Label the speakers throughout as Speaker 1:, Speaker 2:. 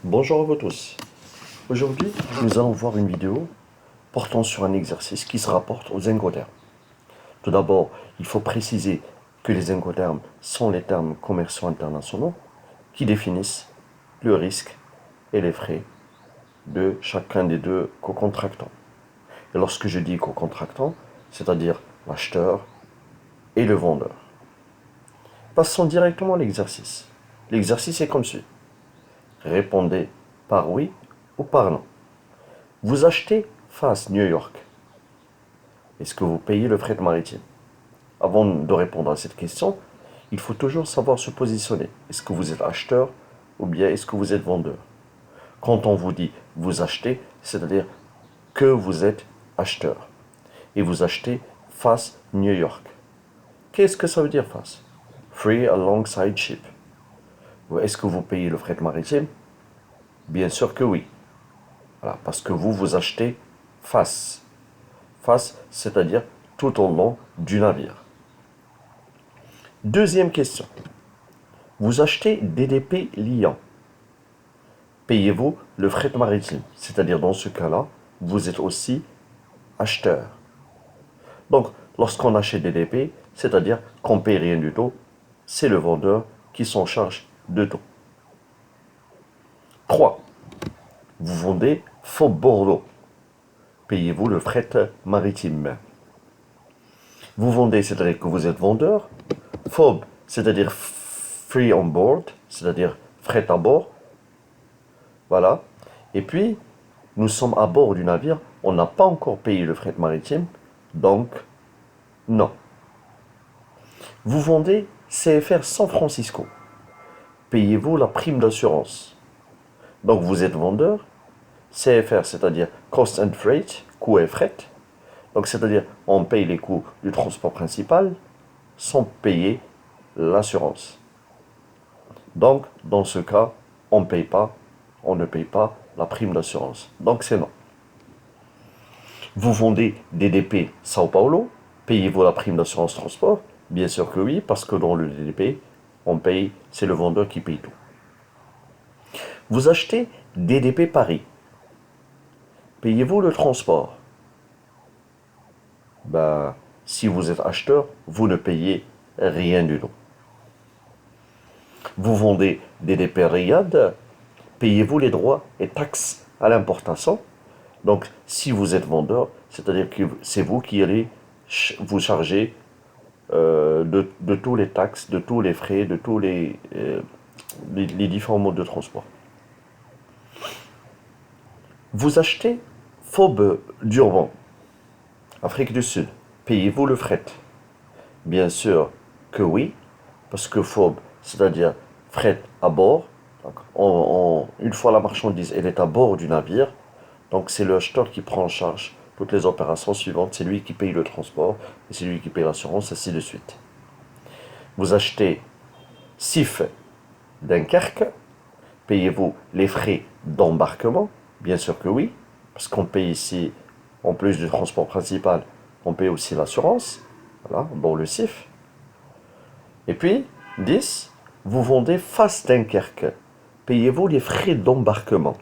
Speaker 1: Bonjour à vous tous. Aujourd'hui, nous allons voir une vidéo portant sur un exercice qui se rapporte aux incoterms. Tout d'abord, il faut préciser que les incoterms sont les termes commerciaux internationaux qui définissent le risque et les frais de chacun des deux co-contractants. Et lorsque je dis co-contractant, c'est-à-dire l'acheteur et le vendeur. Passons directement à l'exercice. L'exercice est comme suit. Répondez par oui ou par non. Vous achetez face New York. Est-ce que vous payez le fret maritime? Avant de répondre à cette question, il faut toujours savoir se positionner. Est-ce que vous êtes acheteur ou bien est-ce que vous êtes vendeur? Quand on vous dit vous achetez, c'est-à-dire que vous êtes acheteur. Et vous achetez face New York. Qu'est-ce que ça veut dire face? Free alongside ship. Est-ce que vous payez le fret maritime? Bien sûr que oui. Voilà, parce que vous achetez face. Face, c'est-à-dire tout au long du navire. Deuxième question. Vous achetez DDP liant. Payez-vous le fret maritime? C'est-à-dire dans ce cas-là, vous êtes aussi acheteur. Donc, lorsqu'on achète DDP, c'est-à-dire qu'on ne paye rien du tout, c'est le vendeur qui s'en charge de tout. 3. Vous vendez faux Bordeaux. Payez-vous le fret maritime? Vous vendez, c'est-à-dire que vous êtes vendeur. FOB, c'est-à-dire free on board, c'est-à-dire fret à bord. Voilà. Et puis, nous sommes à bord du navire. On n'a pas encore payé le fret maritime. Donc, non. Vous vendez CFR San Francisco. Payez-vous la prime d'assurance? Donc, vous êtes vendeur. CFR, c'est-à-dire Cost and Freight, coût et fret. Donc, c'est-à-dire, on paye les coûts du transport principal sans payer l'assurance. Donc, dans ce cas, on ne paye pas la prime d'assurance. Donc, c'est non. Vous vendez DDP Sao Paulo, payez-vous la prime d'assurance transport? Bien sûr que oui, parce que dans le DDP, on paye, c'est le vendeur qui paye tout. Vous achetez DDP Paris, payez-vous le transport? Si vous êtes acheteur, vous ne payez rien du tout. Vous vendez DDP Riyad, payez-vous les droits et taxes à l'importation? Donc, si vous êtes vendeur, c'est-à-dire que c'est vous qui allez vous charger de tous les taxes, de tous les frais, de tous les différents modes de transport. Vous achetez FOB Durban, Afrique du Sud. Payez-vous le fret? Bien sûr que oui, parce que FOB, c'est-à-dire fret à bord, donc une fois la marchandise, elle est à bord du navire, donc c'est le acheteur qui prend en charge toutes les opérations suivantes, c'est lui qui paye le transport, et c'est lui qui paye l'assurance, ainsi de suite. Vous achetez SIF Dunkerque, payez-vous les frais d'embarquement? Bien sûr que oui, parce qu'on paye ici, en plus du transport principal, on paye aussi l'assurance, voilà, dans le SIF. Et puis, 10, vous vendez face Dunkerque, payez-vous les frais d'embarquement?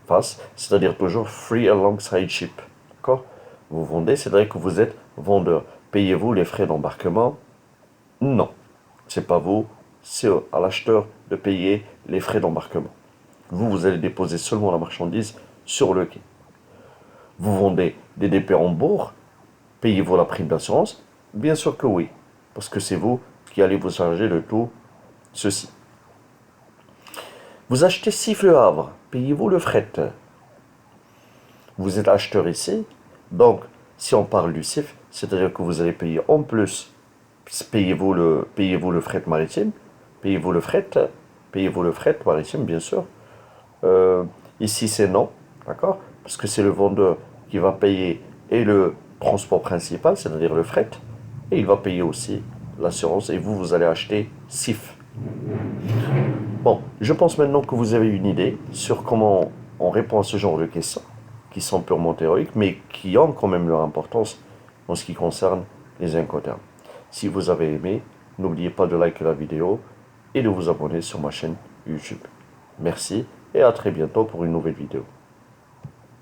Speaker 1: Face, c'est-à-dire toujours free alongside ship, d'accord? Vous vendez, c'est-à-dire que vous êtes vendeur. Payez-vous les frais d'embarquement? Non, c'est pas vous, c'est à l'acheteur de payer les frais d'embarquement. Vous allez déposer seulement la marchandise sur le quai. Vous vendez des DP en bord, payez-vous la prime d'assurance? Bien sûr que oui, parce que c'est vous qui allez vous charger de tout ceci. Vous achetez SIF Le Havre, payez-vous le fret? Vous êtes acheteur ici, donc si on parle du SIF, c'est-à-dire que vous allez payer en plus, payez-vous le fret maritime, payez-vous le fret maritime, bien sûr. Ici, c'est non, d'accord? Parce que c'est le vendeur qui va payer et le transport principal, c'est-à-dire le fret, et il va payer aussi l'assurance, et vous allez acheter SIF. Bon, je pense maintenant que vous avez une idée sur comment on répond à ce genre de questions, qui sont purement théoriques, mais qui ont quand même leur importance en ce qui concerne les incoterms. Si vous avez aimé, n'oubliez pas de liker la vidéo et de vous abonner sur ma chaîne YouTube. Merci et à très bientôt pour une nouvelle vidéo.